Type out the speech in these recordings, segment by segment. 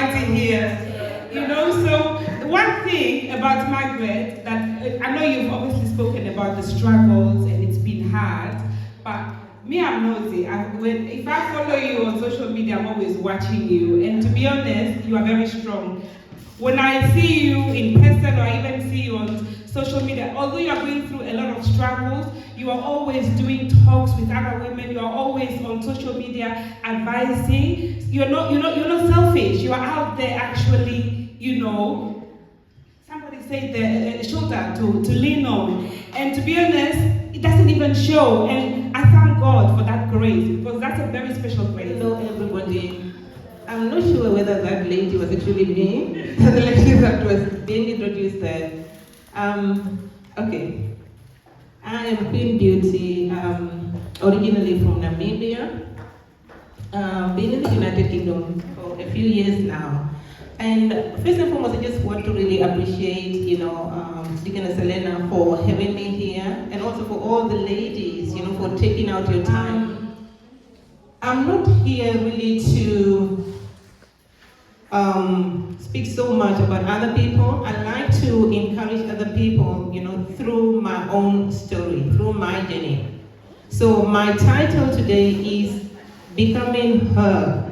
fighting here. You know, so one thing about Margaret that I know you've obviously spoken about the struggles and it's been hard, but me, I'm nosy. If I follow you on social media, I'm always watching you. And to be honest, you are very strong. When I see you in person or I even see you on social media, although you are going through a lot of struggles, you are always doing talks with other women. You are always on social media advising. You're not selfish. You are out there actually, somebody said the shoulder to lean on. And to be honest, it doesn't even show. And I thank God for that grace, because that's a very special grace. Hello, everybody. I'm not sure whether that lady was actually me, the lady that was being introduced there. Okay. I am Queen Beauty, originally from Namibia. Been in the United Kingdom for a few years now. And first and foremost, I just want to really appreciate, Deaconess Elena for having me here, and also for all the ladies, for taking out your time. I'm not here really to speak so much about other people. I like to encourage other people, through my own story, through my journey. So my title today is Becoming Her.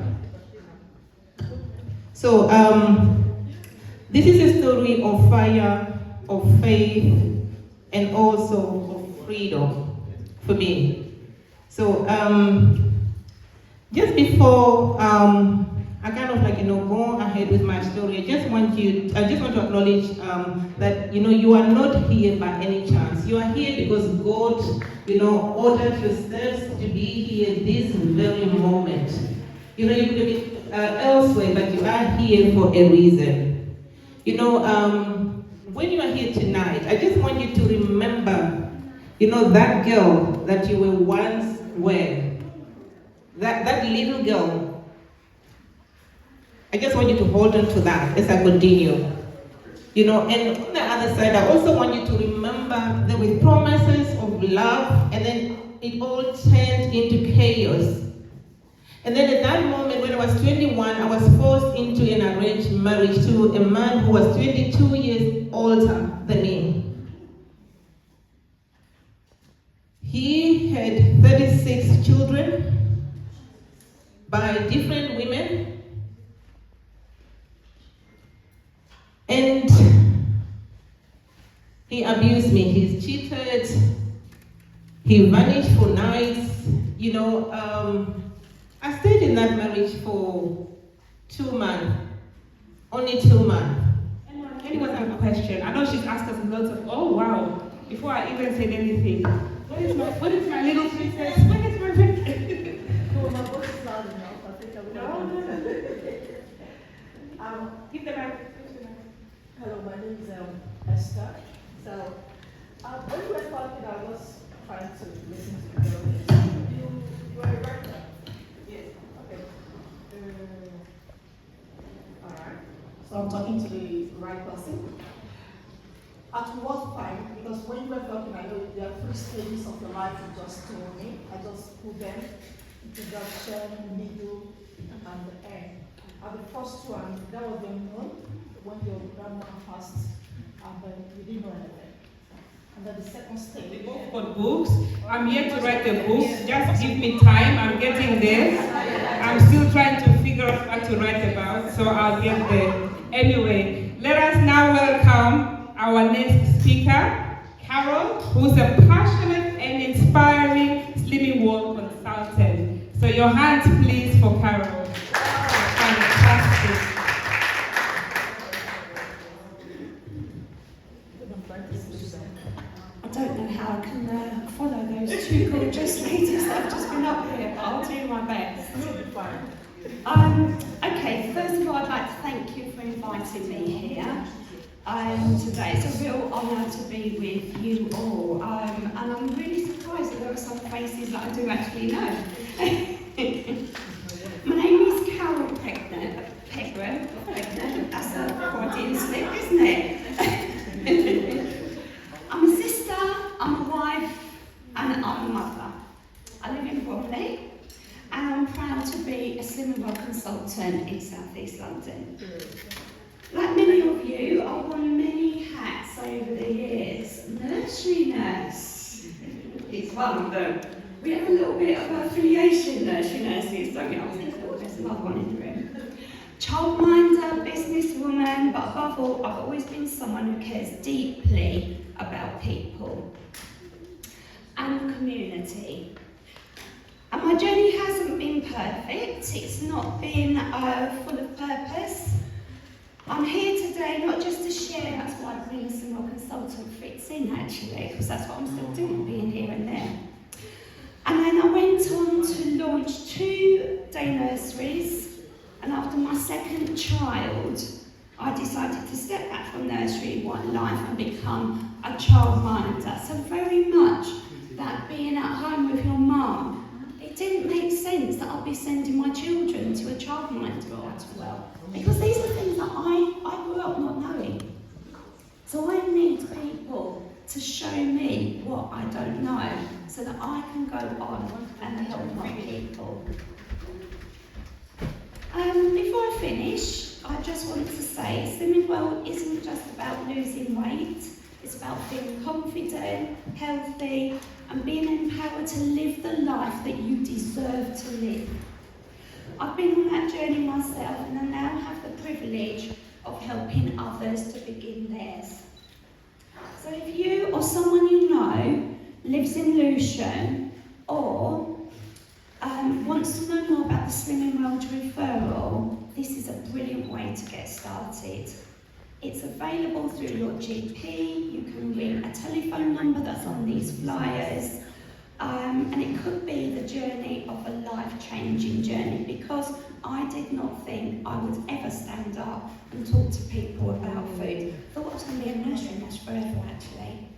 So this is a story of fire, of faith, and also of freedom for me. So just before I kind of go ahead with my story, I just want to acknowledge that you are not here by any chance. You are here because God ordered your steps to be here this very moment. You could be elsewhere, but you are here for a reason. When you are here tonight, I just want you to remember, that girl that you were once were, that little girl. I just want you to hold on to that as I continue. And on the other side, I also want you to remember there were promises of love, and then it all turned into chaos. And then at that moment, when I was 21, I was forced into an arranged marriage to a man who was 22 years older than me. He had 36 children by different women. And he abused me. He cheated. He vanished for nights. I stayed in that marriage for 2 months. Only 2 months. Anyone have a question? I know she's asked us lots of, oh wow, before I even said anything. What is my little princess? Where is my princess? No, my voice is loud enough. I think I will. Give the mic. Hello, my name is Esther. So, when you were talking, I was trying to listen to the girl. You are a writer? Yes. Okay. Alright. So I'm talking to the right person. At what time, because when you were talking, I know there are 3 stages of your life you just told me. I just put them: introduction, middle, and the end. At the first one, that was the moon, when your grandma passed, and then you didn't know anything. And then the second stage. We both got books. I'm yet to write the books. Just give me time. I'm getting there. I'm still trying to figure out what to write about, so I'll get there. Anyway, let us now welcome our next speaker, Carol, who's a passionate and inspiring Slimming World consultant. So your hands, please, for Carol. Fantastic. I don't know how I can follow those 2 gorgeous ladies that have just been up here, but I'll do my best. Okay, first of all, I'd like to thank you for inviting me here today. It's a real honour to be with you all, and I'm really surprised that there are some faces that I do actually know. My name is Carol Pegler. That's a Freudian slip, isn't it? I'm a sister, I'm a wife, and I'm a mother. I live in Bromley, and I'm proud to be a Slimming World consultant in South East London. Like many of you, I've worn many hats over the years. Nursery nurse is one of them. We have a little bit of affiliation, nursery nurses, don't we? I was thinking, oh, there's another one in the room. Childminder, businesswoman, but above all, I've always been someone who cares deeply about people and the community. And my journey hasn't been perfect, it's not been full of purpose. I'm here today not just to share, that's why being a single consultant fits in actually, because that's what I'm still doing, being here and there. And then I went on to launch 2 day nurseries, and after my second child, I decided to step back from nursery life and become a childminder. So very much that being at home with your mum, it didn't make sense that I'd be sending my children to a childminder as well. Because these are things that I grew up not knowing. So I need people to show me what I don't know so that I can go on and help my people. Before I finish, I just want to say slimming well isn't just about losing weight, it's about feeling confident, healthy, and being empowered to live the life that you deserve to live. I've been on that journey myself, and I now have the privilege of helping others to begin theirs. So if you or someone you know lives in Lucian or wants to know more about the Slimming Well referral, this is a brilliant way to get started. It's available through your GP, you can ring a telephone number that's on these flyers, and it could be the journey of a life-changing journey, because I did not think I would ever stand up and talk to people about food. I thought I was going to be a nursery nurse forever actually.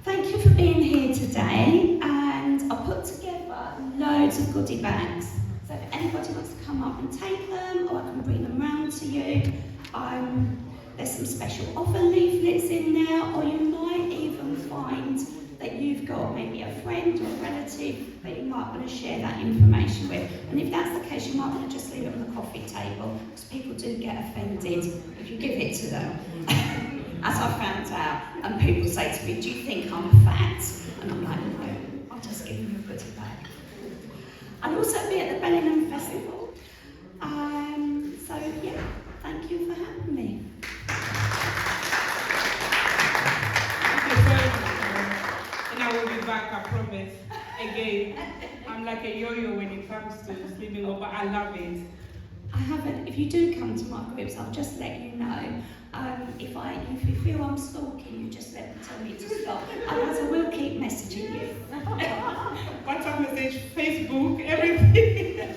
Thank you for being here today, and I put together loads of goodie bags. So if anybody wants to come up and take them, or I can bring them round to you. There's some special offer leaflets in there, or you might even find that you've got maybe a friend or a relative that you might want to share that information with. And if that's the case, you might want to just leave it on the coffee table, because people do get offended if you give it to them. As I found out, and people say to me, do you think I'm fat? And I'm like, no, I'll just give them a goodie bag. I'll also be at the Bellingham Festival. So yeah, thank you for having me. And I will be back, I promise. Again, I'm like a yo-yo when it comes to sleeping over. I love it. I haven't. If you do come to my groups, I'll just let you know. If you feel I'm stalking you, just tell me to stop. Otherwise, I will keep messaging you. WhatsApp message, Facebook, everything.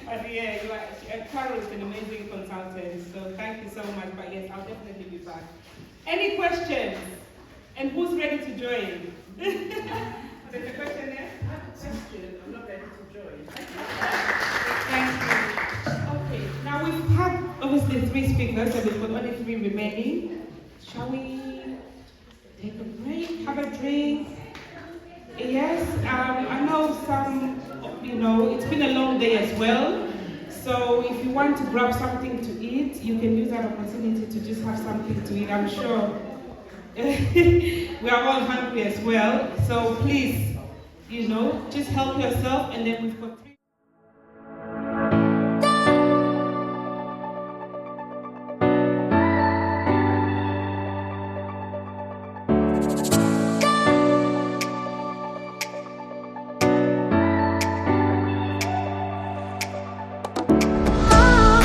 But yeah, Carol is an amazing consultant, so thank you so much. But yes, I'll definitely be back. Any questions? And who's ready to join? There's a question there? I'm not ready to join. Thank you. Okay, now we've had obviously 3 speakers, so we've got only 3 remaining. Shall we take a break, have a drink? Yes, I know some, it's been a long day as well. So if you want to grab something to eat, you can use that opportunity to just have something to eat, I'm sure. We are all hungry as well, so please, just help yourself, and then we've got 3. Oh,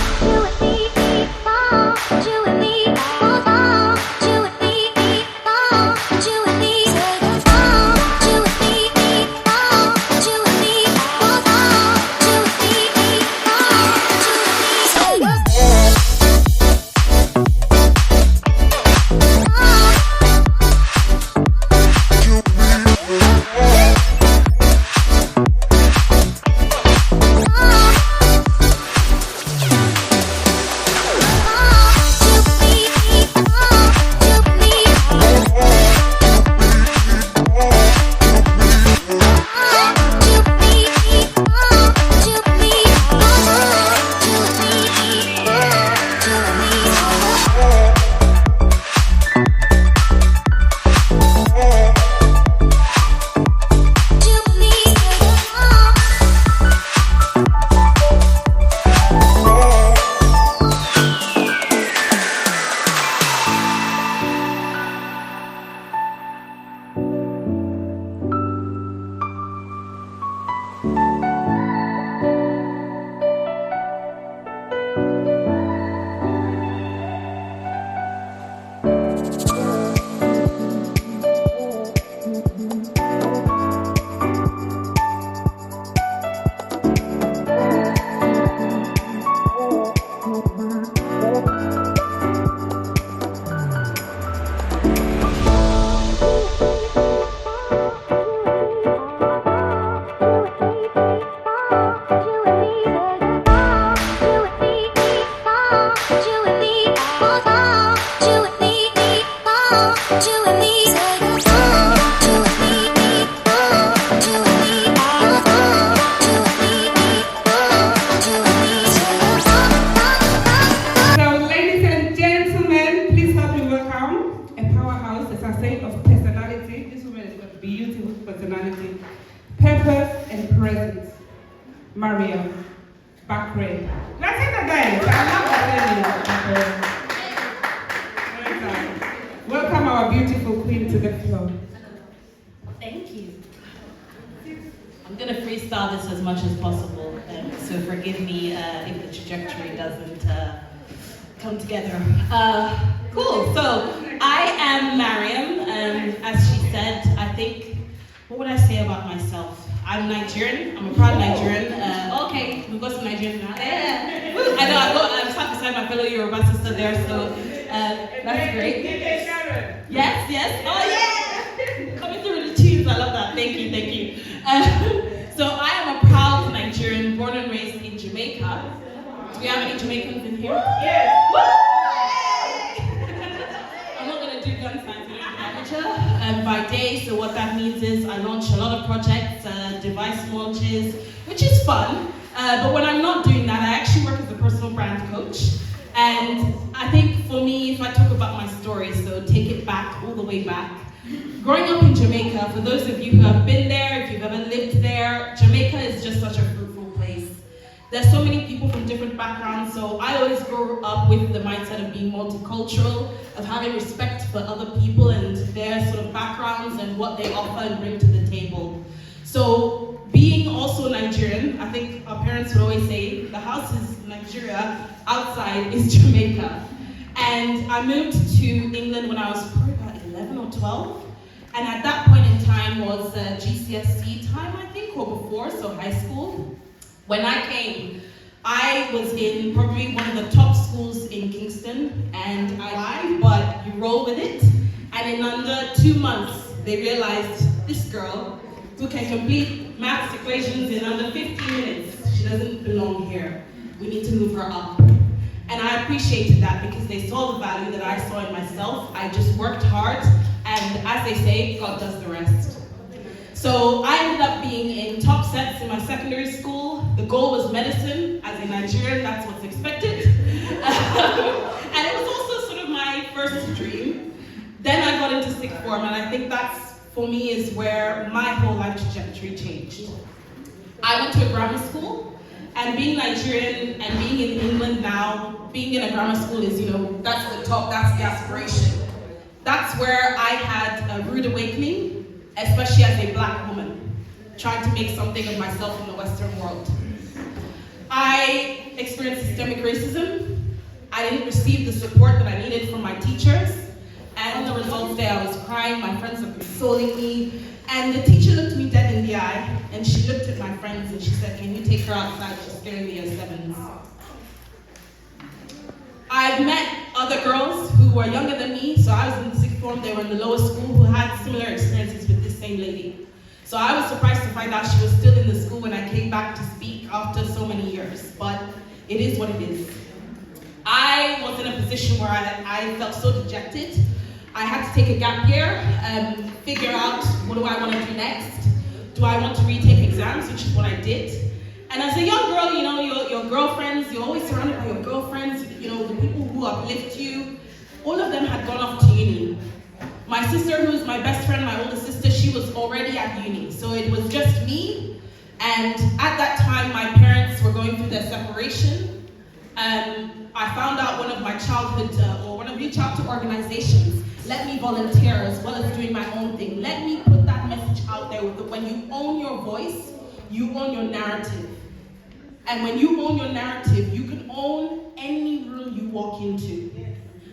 So, ladies and gentlemen, please help me welcome a powerhouse, as I say, of personality. This woman has got beautiful personality, purpose, and presence. Mariam Bakre. Let's hit the guys. I love that. Welcome our beautiful queen to the floor. Thank you. I'm going to freestyle this as much as possible, so forgive me if the trajectory doesn't come together. Cool, so I am Mariam. As she said, I think, what would I say about myself? I'm Nigerian, I'm a proud Nigerian. Okay, we've got some Nigerians now. Yeah. I know, I'm sat beside my fellow Yoruba sister there, so that's great. Yes, oh yeah! Coming through with the tunes, I love that, thank you. So I am a proud Nigerian, born and raised in Jamaica. Do we have any Jamaicans in here? Yes. I'm not going to do gun signs, we don't do amateur by day, so what that means is I launch a lot of projects, device launches, which is fun, but when I'm not doing that, I actually work as a personal brand coach. And I think for me, if I talk about my story, so take it back, all the way back. Growing up in Jamaica, for those of you who have been there, if you've ever lived there, Jamaica is just such a fruitful place. There's so many people from different backgrounds, so I always grew up with the mindset of being multicultural, of having respect for other people and their sort of backgrounds and what they offer and bring to the table. So being also Nigerian, I think our parents would always say, the house is Nigeria, outside is Jamaica. And I moved to England when I was probably about 11 or 12. And at that point in time was GCSE time, I think, or before, so high school. When I came, I was in probably one of the top schools in Kingston, and I lied, but you roll with it. And in under 2 months, they realized this girl who can complete maths equations in under 15 minutes, she doesn't belong here. We need to move her up. And I appreciated that because they saw the value that I saw in myself. I just worked hard, and as they say, God does the rest. So I ended up being in top sets in my secondary school. The goal was medicine. As a Nigerian, that's what's expected. And it was also sort of my first dream. Then I got into sixth form, and I think that's, for me, is where my whole life trajectory changed. I went to a grammar school, and being Nigerian and being in England now, being in a grammar school is, that's the top, that's the aspiration. That's where I had a rude awakening, especially as a black woman, trying to make something of myself in the Western world. I experienced systemic racism. I didn't receive the support that I needed from my teachers. And on the results day, I was crying, my friends were consoling me. And the teacher looked me dead in the eye, and she looked at my friends and she said, "Can you take her outside? She's scaring the year sevens." I've met other girls who were younger than me, so I was in the sixth form, they were in the lower school, who had similar experiences with this same lady. So I was surprised to find out she was still in the school when I came back to speak after so many years, but it is what it is. I was in a position where I felt so dejected. I had to take a gap year and figure out, what do I want to do next? Do I want to retake exams, which is what I did. And as a young girl, your girlfriends, you're always surrounded by your girlfriends, the people who uplift you, all of them had gone off to uni. My sister, who's my best friend, my older sister, she was already at uni. So it was just me. And at that time, my parents were going through their separation. I found out one of my childhood, or one of your childhood organizations, let me volunteer as well as doing my own thing. Let me put that message out there with when you own your voice, you own your narrative. And when you own your narrative, you can own any room you walk into.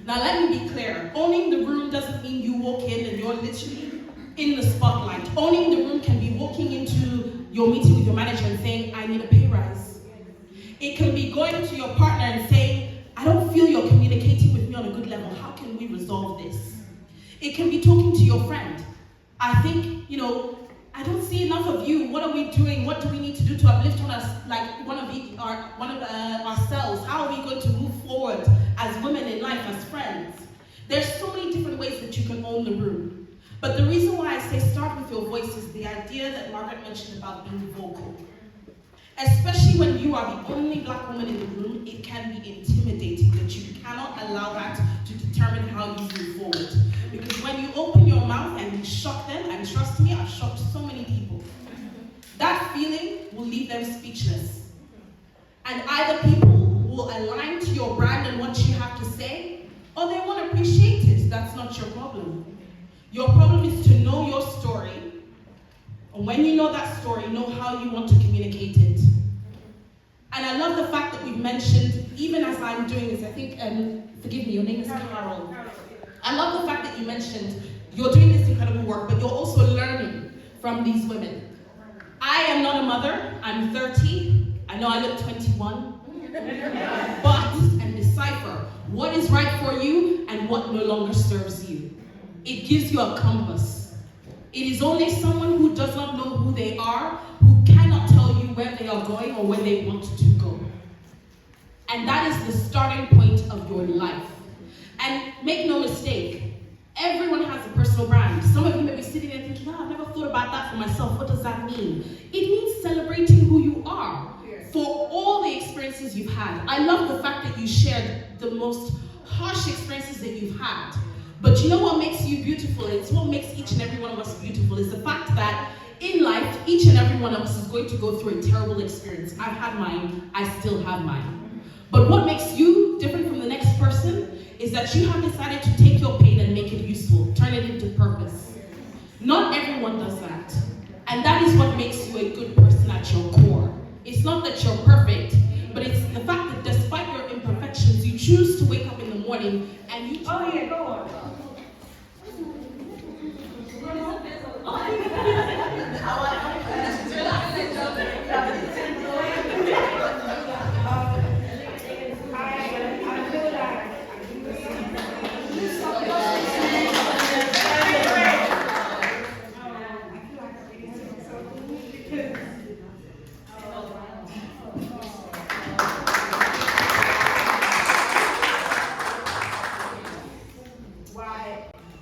Now let me be clear, owning the room doesn't mean you walk in and you're literally in the spotlight. Owning the room can be walking into your meeting with your manager and saying, I need a pay rise. It can be going to your partner and saying, I don't feel you're communicating with me on a good level. How can we resolve this? It can be talking to your friend. I think, I don't see enough of you. What are we doing? What do we need to do to uplift on us, like one of ourselves? How are we going to move forward as women in life, as you can own the room. But the reason why I say start with your voice is the idea that Margaret mentioned about being vocal. Especially when you are the only black woman in the room, it can be intimidating that you cannot allow that to determine how you move forward. Because when you open your mouth and you shock them, and trust me, I've shocked so many people, that feeling will leave them speechless. And either people will align to your brand and what you have to say, or they won't appreciate it. That's not your problem. Your problem is to know your story, and when you know that story, know how you want to communicate it. And I love the fact that we've mentioned, even as I'm doing this, I think, forgive me, your name is Carol. I love the fact that you mentioned you're doing this incredible work, but you're also learning from these women. I am not a mother, I'm 30. I know I look 21. But, and decipher what is right for you and what no longer serves you. It gives you a compass. It is only someone who does not know who they are, who cannot tell you where they are going or where they want to go. And that is the starting point of your life. And make no mistake, everyone has a personal brand. Some of you may be sitting there thinking, oh, I've never thought about that for myself. What does that mean? It means celebrating who you are for all the experiences you've had. I love the fact that you shared the most harsh experiences that you've had. But you know what makes you beautiful? It's what makes each and every one of us beautiful, is the fact that in life, each and every one of us is going to go through a terrible experience. I've had mine, I still have mine. But what makes you different from the next person is that you have decided to take your pain and make it useful, turn it into purpose. Not everyone does that. And that is what makes you a good person at your core. It's not that you're perfect, but it's the fact that despite your imperfections, you choose to wake up in the morning and you... Oh yeah, go on.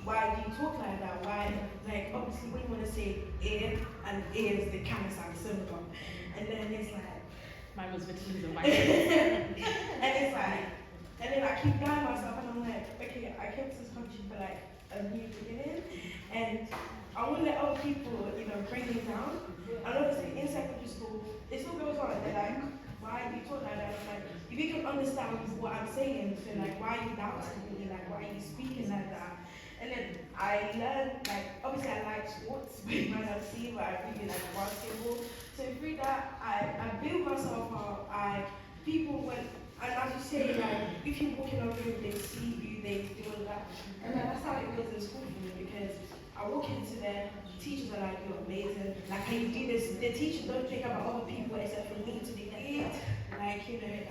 Why do you talk like that? Why, like, obviously when you want to say A and A is the camera side, the same one. And then it's like, Mine was between the and it's like, and then I keep dying myself and I'm like, okay, I came to this country for like a new beginning and I won't let other people, bring me down. And obviously in secondary school, it still goes on and they're like, why do you talk like that? I'm like, if you can understand what I'm saying, so like, why are you doubting me? Like, why are you speaking like that? And then I learned, like, obviously I like sports, but you might not see, but I really like basketball. So through that, I built myself up. People when, and as you say, like, if you walk in a room, they see you, they do all that. And that's how it was in school for me, because I walk into there, teachers are like, you're amazing. Like, how you do this, the teachers don't think about other people except for me to be like, I feel like,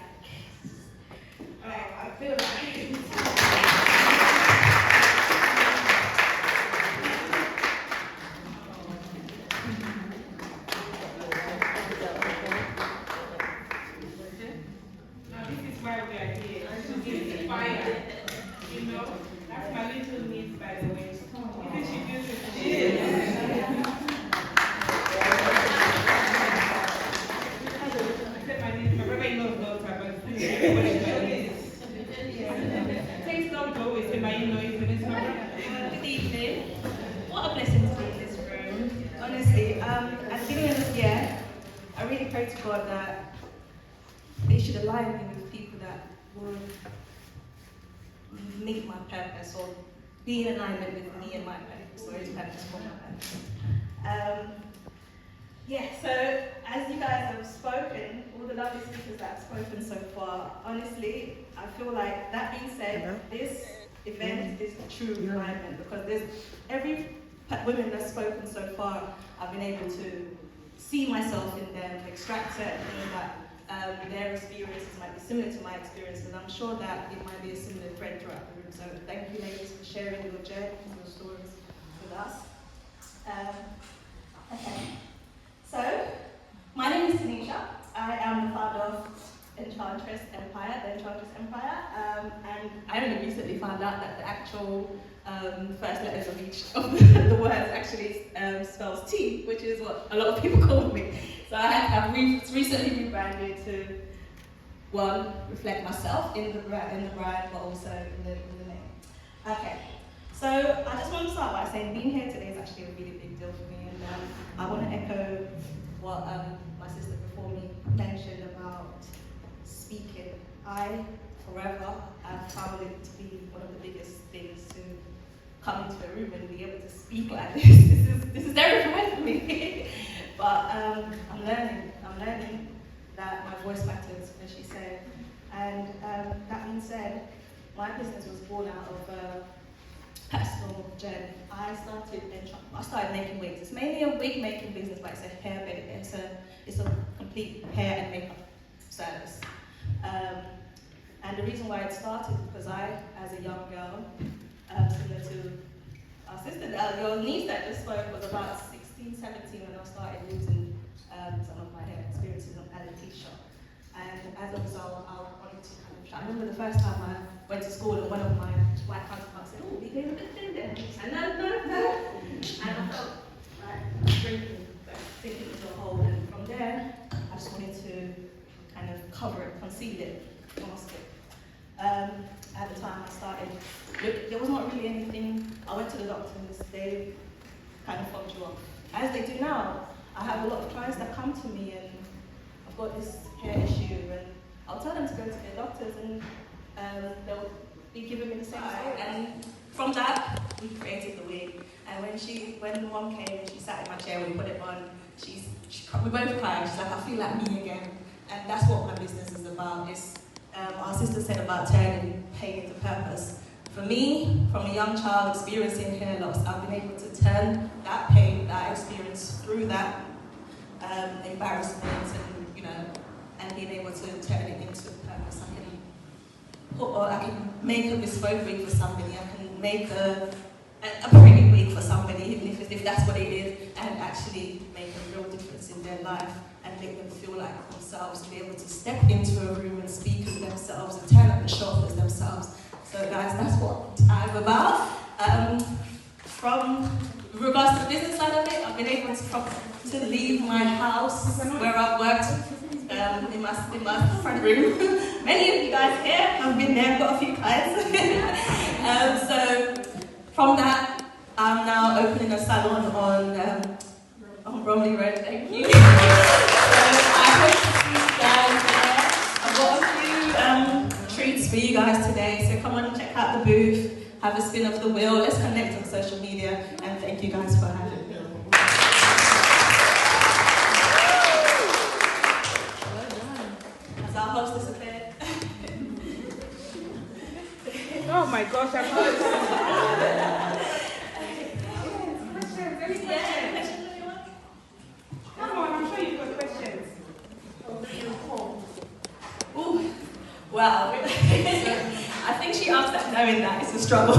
Why we are here. To inspire. That's my little niece, by the way. Isn't she beautiful? She is. Except my niece, my brother-in-law's daughter, but everybody knows. Thanks God to always say my in-law is the next one. Good evening. What a blessing to be in this room. Honestly, at the beginning of this year, I really pray to God that they should align me with people that will meet my purpose or be in alignment with me and my purpose, or his purpose for my purpose. So as you guys have spoken, all the lovely speakers that have spoken so far, honestly, I feel like, that being said, this event is a true alignment, because there's every woman that's spoken so far, I've been able to see myself in them, extract certain things that their experiences might be similar to my experiences, and I'm sure that it might be a similar thread throughout the room. So thank you, ladies, for sharing your journey and your stories with us. Okay, so my name is Tanisha. I am the founder of Enchantress Empire, the Enchantress Empire, and I only recently found out that the actual first letters of each of the words actually spells T, which is what a lot of people call me. So I've recently rebranded to, one, reflect myself in the brand, but also in the name. Okay, so I just want to start by saying being here today is actually a really big deal for me, and I want to echo what my sister before me mentioned about speaking. I forever have found it to be one of the biggest things to come into a room and be able to speak like this. This is terrifying for me. But I'm learning that my voice matters, as she said. And that being said, my business was born out of a personal journey. I started making wigs. It's mainly a wig making business, but it's a hair bit. It's a complete hair and makeup service. And the reason why it started because I, as a young girl, similar to our sister, your niece that just spoke, was about 16, 17 when I started using some of my hair experiences on alopecia. And as a result, I wanted to kind of try. I remember the first time I went to school and one of my white counterparts said, "Oh, we gave a bit thin there." And no. And I felt like sinking into a hole. And from there, I just wanted to kind of cover it, conceal it, mask it. At the time I started, there was not really anything. I went to the doctors, they kind of fobbed you off. As they do now, I have a lot of clients that come to me and I've got this hair issue and I'll tell them to go to their doctors and they'll be giving me the same story. And from that, we created the wig. And when the mom came and she sat in my chair, we put it on, we both cried. She's like, "I feel like me again." And that's what my business is about. It's, our sister said about turning pain into purpose. For me, from a young child experiencing hair loss, I've been able to turn that pain, that experience through that embarrassment and being able to turn it into purpose. I can make a bespoke wig for somebody, I can make a pretty wig for somebody, even if that's what it is, and actually make a real difference in their life and make them feel like themselves, to be able to step into a room and speak as themselves and turn up and show up as themselves. So guys, that's what I'm about. From regards to the business side of it, I've been able to leave my house where I've worked in my front room. Many of you guys here have been there, got a few clients. So from that, I'm now opening a salon on Bromley Road. Thank you. I hope to see you guys there. I've got a few treats for you guys today, so come on and check out the booth, have a spin of the wheel, let's connect on social media, and thank you guys for having me. Has our hostess appeared? Oh my gosh, I'm Come on, I'm sure you've got questions. Ooh, well, I think she asked that knowing that it's a struggle.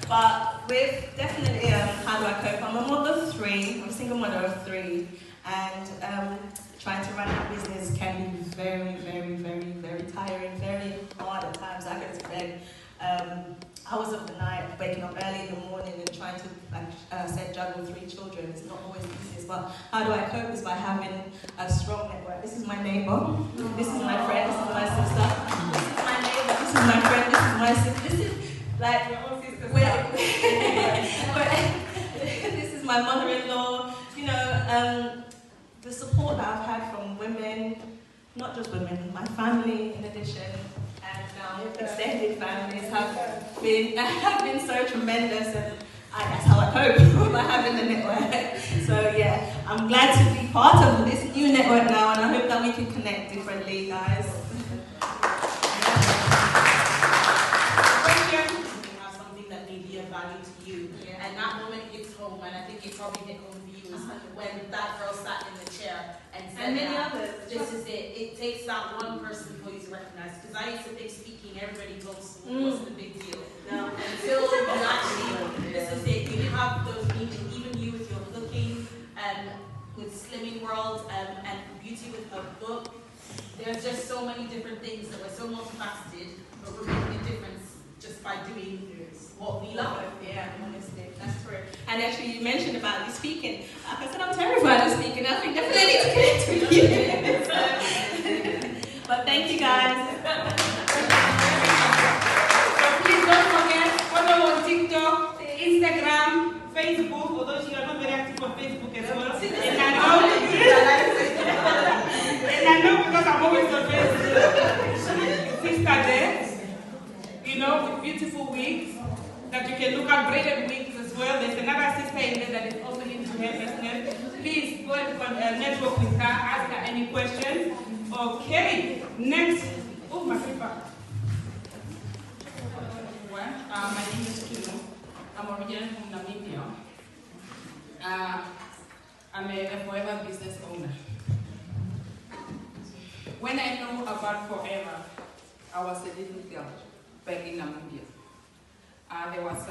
But with definitely, how do I cope? I'm a mother of three, I'm a single mother of three, and trying to run that business can be very, very, very, very tiring, very hard at times. I go to bed hours of the night, waking up early in the morning and trying to, like said, juggle three children. It's not always the easiest, but how do I cope is by having a strong network. This is my neighbor, this is my friend, this is my sister, this is my neighbor, this is my friend, this is my sister, this is like, your own sister. This is my mother-in-law, the support that I've had from women, not just women, my family in addition, and now extended families have been so tremendous, and that's how I cope by having the network. So yeah, I'm glad to be part of this new network now, and I hope that we can connect differently, guys. Something that may be of value to you, and that moment hits home, and I think it probably hit home for you is when that girl sat in the chair and said, And many others. This is it. It takes that one person for you to recognize. Because I used to think speaking, everybody talks, wasn't a big deal. Now, until you actually, this is it. You have those meetings, even you with your cooking, with Slimming World, and Beauty with her book. There's just so many different things that we're so multifaceted, but we're making a difference just by doing what we love. Yeah, honestly, that's true. And actually, you mentioned about you speaking. Like I said, I'm terrified of speaking. I think definitely need to connect with you. But thank you, guys. So please don't forget, follow on TikTok, Instagram, Facebook, although you are not very active on Facebook as well. And I know because I'm always on Facebook. Sister there, you know, with beautiful wigs that you can look at, braided wigs as well. There's another sister in there that is also into hairdressing. Please go and network with her, ask her any questions. Okay, next. Oh, my paper. Well, my name is Kino. I'm originally from Namibia. I'm a forever business owner. When I know about forever, I was a little girl back in Namibia. There was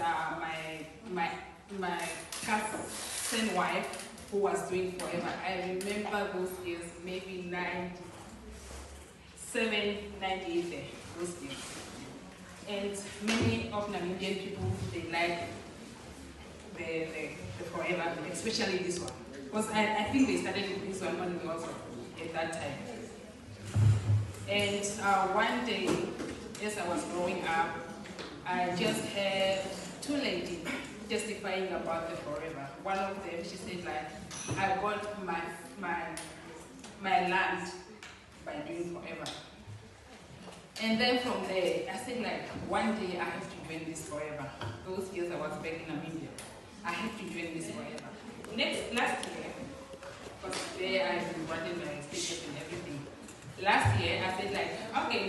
my cousin wife who was doing forever. I remember those years, maybe 97, 98 there, those years. And many of Namibian people, they like the forever, especially this one. Because I think they started with this one only also at that time. And one day, as I was growing up, I just heard two ladies testifying about the forever. One of them, she said like, I got my land by doing forever. And then from there, I said like, one day I have to join this forever. Those years I was back in Namibia, I have to join this forever. Last year, because there I've been running my status and everything. Last year, I said like, okay,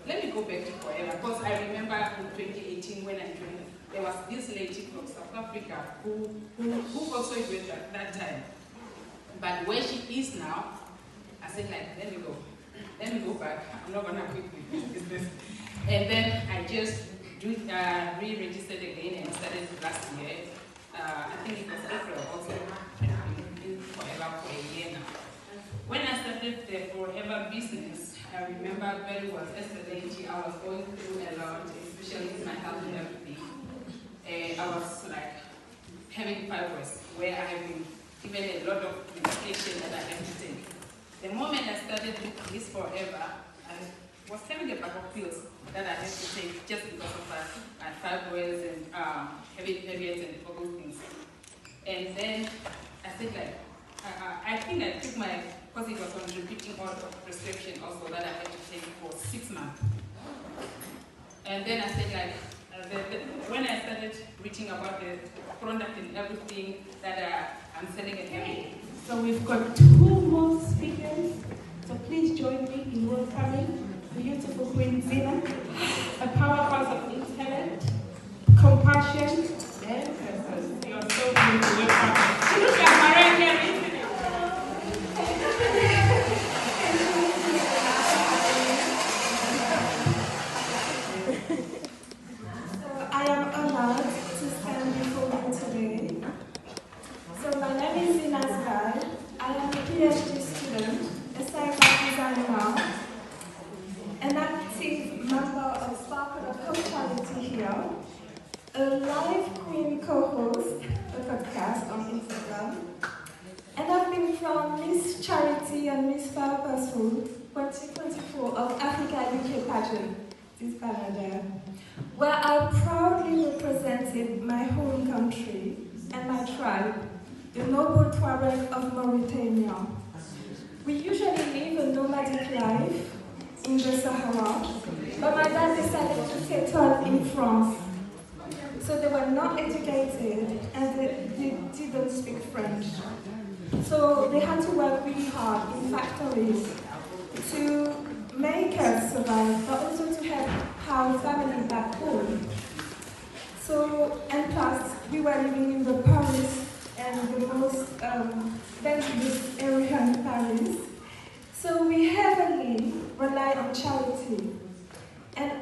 let me go back to forever. Because I remember in 2018 when I joined, there was this lady from South Africa who also joined at that time. But where she is now, I said like, let me go back. I'm not gonna quit with this business. And then I just re-registered again and started last year. I think it was April also. I've been forever for a year now. When I started the forever business, I remember very well as a lady, I was going through a lot, especially with my health and everything. I was like having fibroids, where I have been given a lot of medication that I have to take. The moment I started this forever, I was having a bag of pills that I had to take just because of my fibroids and heavy periods and all those things. And then I said like, I think I took my, because it was on repeating all of prescription also that I had to take for 6 months. And then I said like, when I started reading about the product and everything that I'm selling and everything. So we've got 2 more speakers. So please join me in welcoming beautiful Queen Zina, a powerhouse of intellect, compassion, and purpose. You are so beautiful. Welcome. She looks like Mariah Carey, isn't it? I am honored to stand before you today. So my name is Zina Sky. I am a PhD student, a cyber designer, an active member of Sparkle of Hospitality here, a live queen co-host, a podcast on Instagram, and I've been from Miss Charity and Miss Purposeful 2024 of Africa UK pageant, this banner there, where I proudly represented my home country and my tribe, the noble Tuareg of Mauritania. We usually live a nomadic life in the Sahara, but my dad decided to settle in France. So they were not educated and they didn't speak French. So they had to work really hard in factories to make us survive, but also to help our family back home. So, and plus, we were living in the Paris and the most dangerous area in Paris. So we heavily rely on charity. And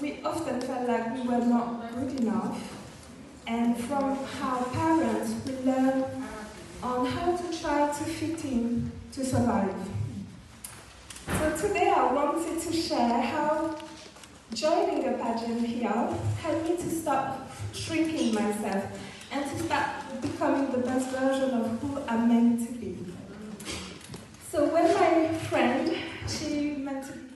we often felt like we were not good enough. And from our parents, we learned on how to try to fit in to survive. So today I wanted to share how joining a pageant here helped me to stop shrinking myself and to start becoming the best version of who I'm meant to be. So when my friend, she meant to be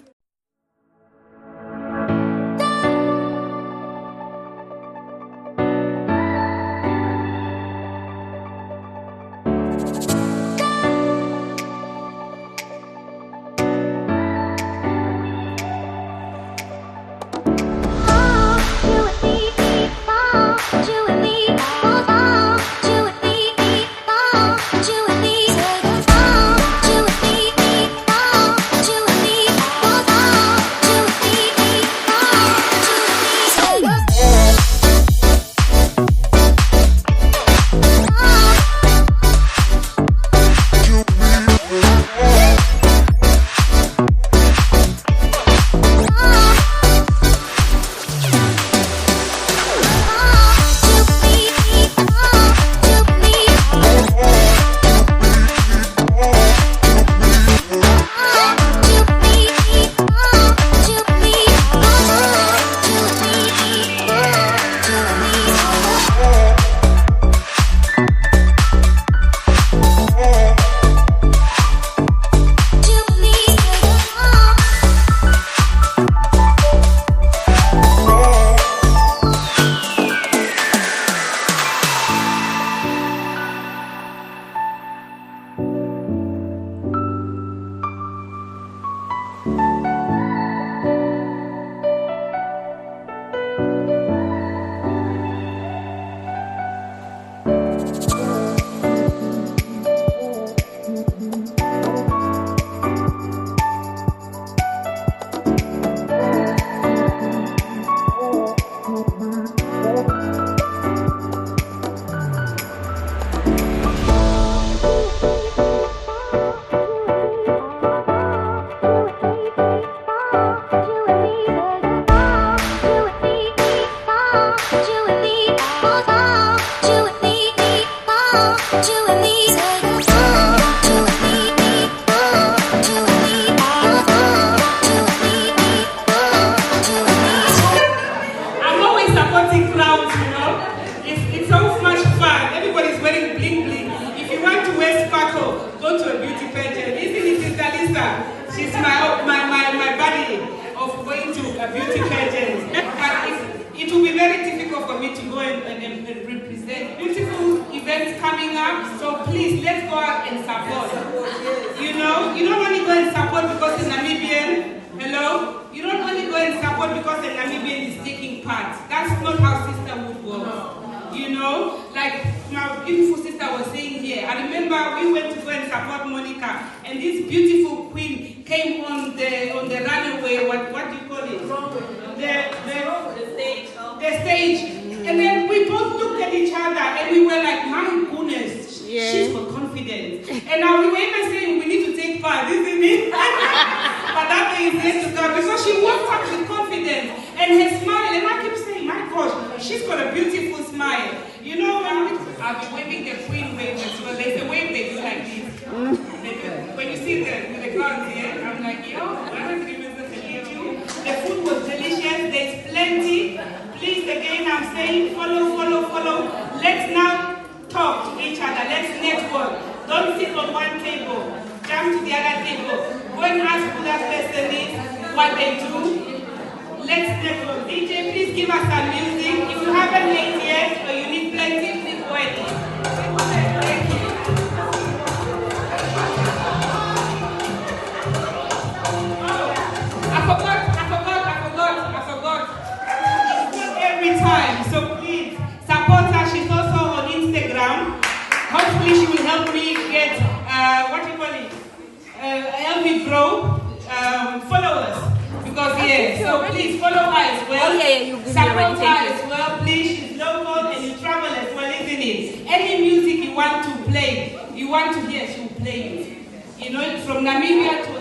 from Namibia to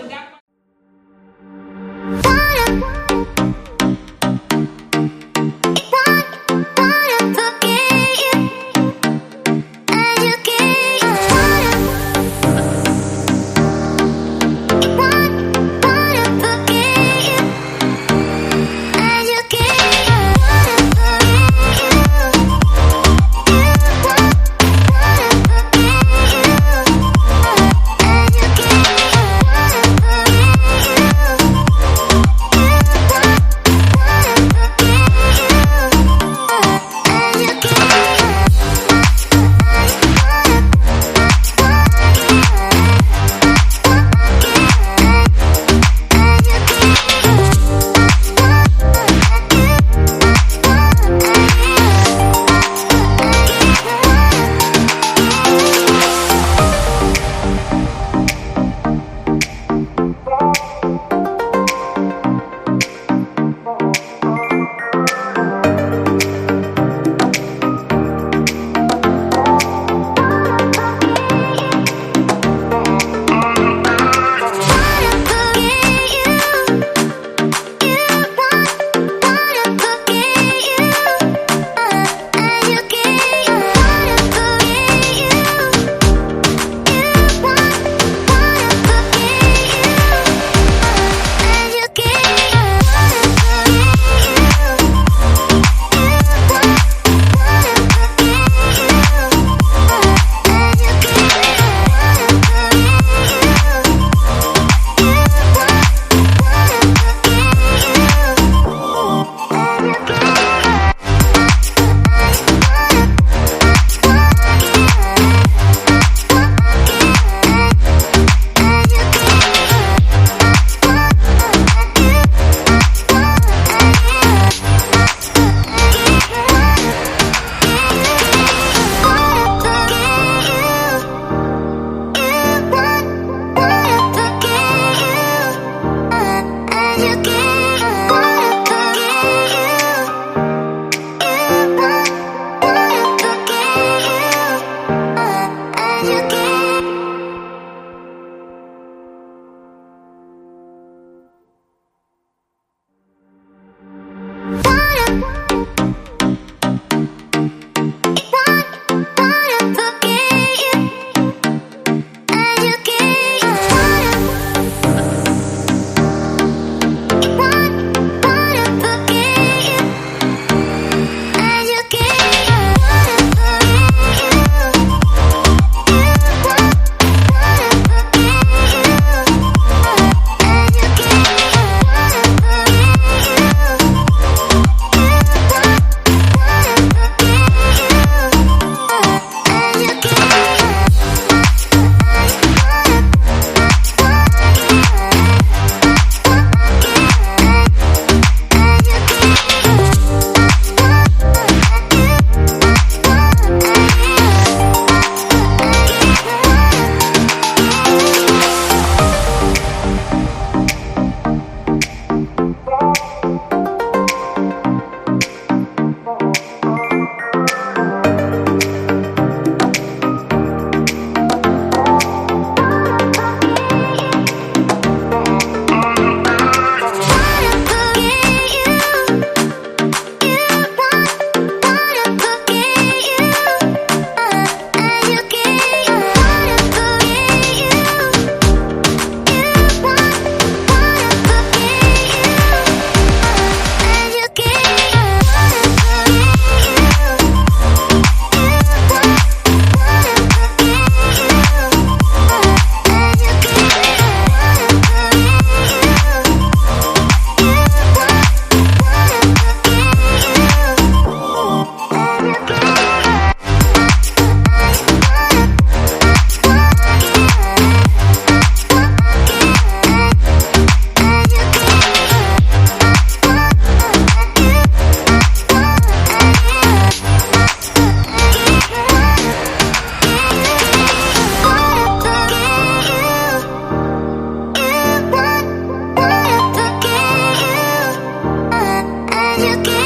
you give